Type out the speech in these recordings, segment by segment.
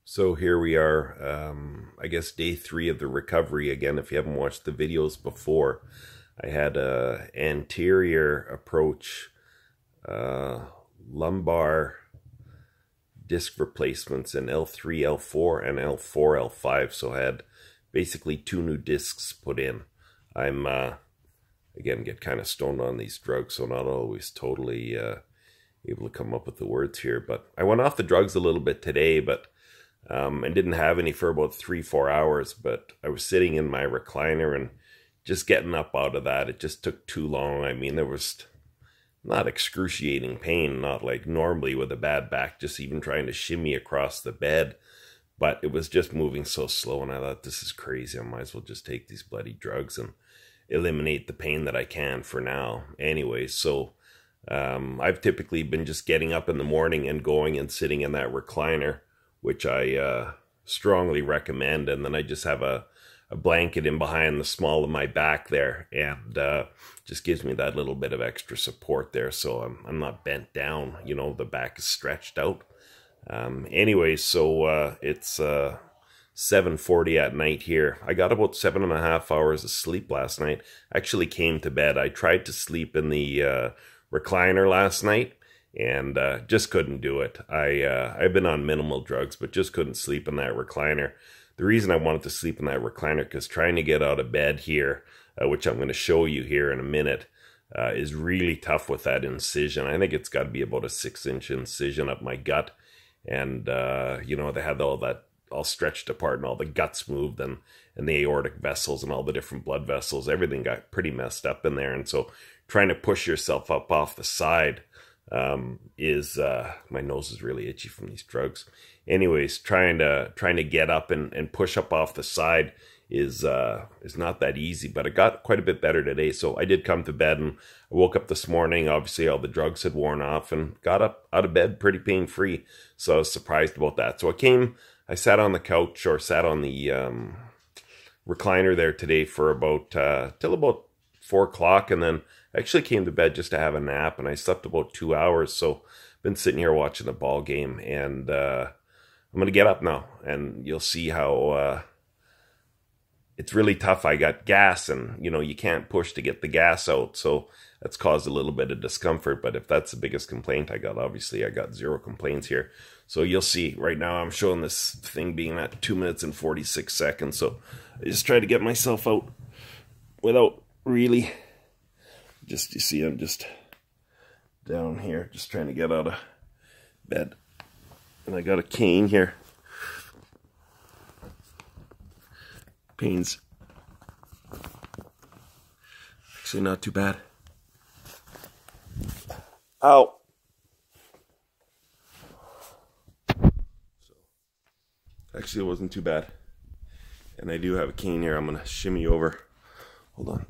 So here we are, I guess day 3 of the recovery. Again, if you haven't watched the videos before, I had a anterior approach, lumbar disc replacements in L3, L4 and L4, L5. So I had basically 2 new discs put in. I'm, again, get kind of stoned on these drugs, so not always totally able to come up with the words here. But I went off the drugs a little bit today, but and didn't have any for about 3-4 hours, but I was sitting in my recliner and just getting up out of that, it just took too long. I mean, there was not excruciating pain, not like normally with a bad back, just even trying to shimmy across the bed, but it was just moving so slow, and I thought, this is crazy. I might as well just take these bloody drugs and eliminate the pain that I can for now. Anyway, so I've typically been just getting up in the morning and going and sitting in that recliner, which I strongly recommend. And then I just have a blanket in behind the small of my back there, and just gives me that little bit of extra support there, so I'm not bent down, you know, the back is stretched out. Anyway, so it's 7:40 at night here. I got about 7.5 hours of sleep last night. Actually came to bed. I tried to sleep in the recliner last night, and just couldn't do it. I've been on minimal drugs, but just couldn't sleep in that recliner. The reason I wanted to sleep in that recliner, because trying to get out of bed here, which I'm going to show you here in a minute, is really tough with that incision. I think it's got to be about a 6-inch incision up my gut, and you know, they had all that all stretched apart, and all the guts moved, and the aortic vessels and all the different blood vessels, everything got pretty messed up in there. And so trying to push yourself up off the side my nose is really itchy from these drugs. Anyways, trying to get up and push up off the side is not that easy, but it got quite a bit better today. So I did come to bed, and I woke up this morning. Obviously all the drugs had worn off, and got up out of bed pretty pain-free. So I was surprised about that. So I sat on the couch, or sat on the recliner there today for about till about 4 o'clock, and then I actually came to bed just to have a nap, and I slept about 2 hours. So I've been sitting here watching the ball game, and I'm going to get up now, and you'll see how it's really tough. I got gas, and you know, you can't push to get the gas out, so that's caused a little bit of discomfort. But if that's the biggest complaint I got, obviously I got 0 complaints here. So you'll see right now I'm showing this thing being at 2 minutes and 46 seconds. So I just try to get myself out without really, just, you see, I'm just down here, just trying to get out of bed. And I got a cane here. Pain's actually not too bad. Ow! So, actually it wasn't too bad. And I do have a cane here. I'm going to shimmy over. Hold on.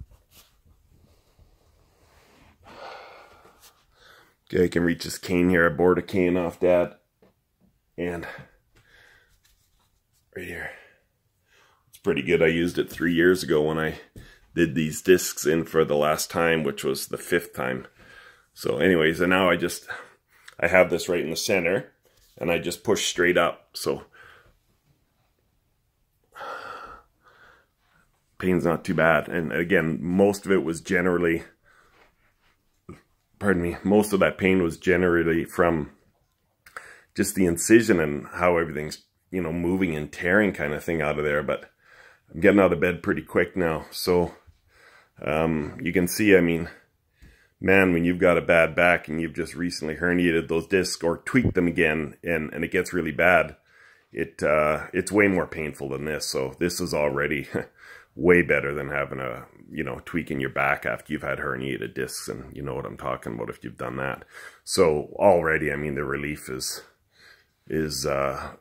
Okay, I can reach this cane here. I borrowed a cane off Dad. And right here. It's pretty good. I used it 3 years ago when I did these discs in for the last time, which was the 5th time. So anyways, and now I have this right in the center, and I just push straight up. So pain's not too bad. And again, most of it was generally, pardon me, most of that pain was generally from just the incision and how everything's, you know, moving and tearing kind of thing out of there. But I'm getting out of bed pretty quick now. So you can see, I mean, man, when you've got a bad back and you've just recently herniated those discs or tweaked them again, and it gets really bad, it's way more painful than this. So this is already way better than having a, you know, tweaking your back after you've had herniated discs, and you know what I'm talking about if you've done that. So already, I mean, the relief is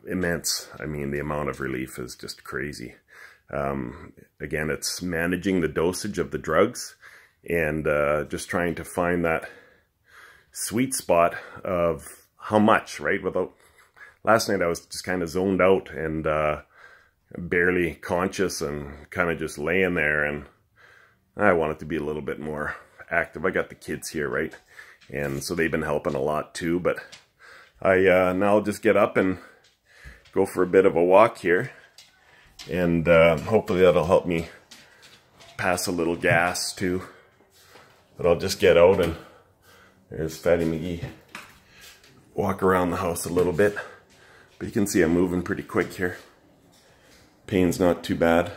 immense. I mean, the amount of relief is just crazy. Again, it's managing the dosage of the drugs, and just trying to find that sweet spot of how much, right? Without, last night I was just kind of zoned out and barely conscious and kind of just laying there, and I wanted to be a little bit more active. I got the kids here, right? And so they've been helping a lot too, but I now just get up and go for a bit of a walk here, and hopefully that'll help me pass a little gas too. But I'll just get out, and there's Fatty McGee. Walk around the house a little bit, but you can see I'm moving pretty quick here. Pain's not too bad.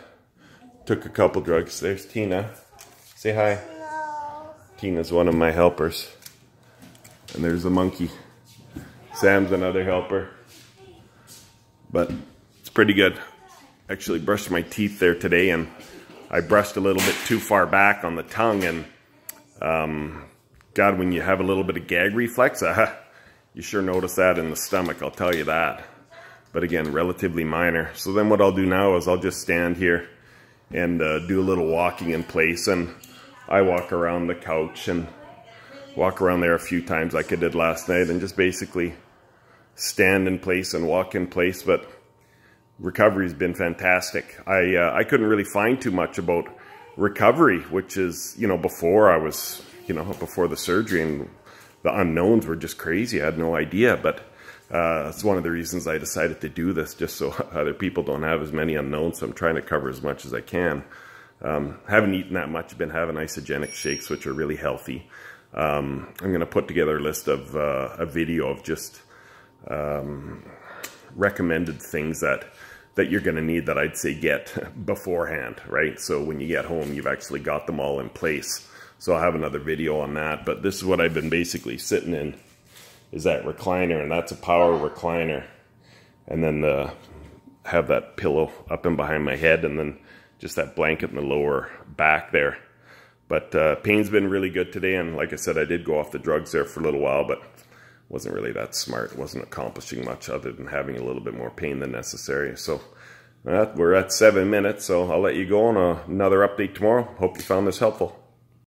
Took a couple drugs. There's Tina. Say hi. Hello. Tina's one of my helpers. And there's the monkey. Sam's another helper. But it's pretty good. Actually brushed my teeth there today, and I brushed a little bit too far back on the tongue, and God, when you have a little bit of gag reflex, you sure notice that in the stomach, I'll tell you that. But again, relatively minor. So then what I'll do now is I'll just stand here and do a little walking in place, and I walk around the couch and walk around there a few times like I did last night, and just basically stand in place and walk in place. But recovery's been fantastic. I couldn't really find too much about recovery, which is, you know, before I was, you know, before the surgery, and the unknowns were just crazy. I had no idea, but it's one of the reasons I decided to do this, just so other people don't have as many unknowns. So I'm trying to cover as much as I can. Haven't eaten that much. I've been having isogenic shakes, which are really healthy. I'm going to put together a list of a video of just recommended things that you're going to need, that I'd say get beforehand, right? So when you get home, you've actually got them all in place. So I'll have another video on that. But this is what I've been basically sitting in, is that recliner, and that's a power recliner. And then have that pillow up and behind my head, and then just that blanket in the lower back there. But pain's been really good today, and like I said, I did go off the drugs there for a little while, but wasn't really that smart. Wasn't accomplishing much other than having a little bit more pain than necessary. So we're at 7 minutes, so I'll let you go on another update tomorrow. Hope you found this helpful.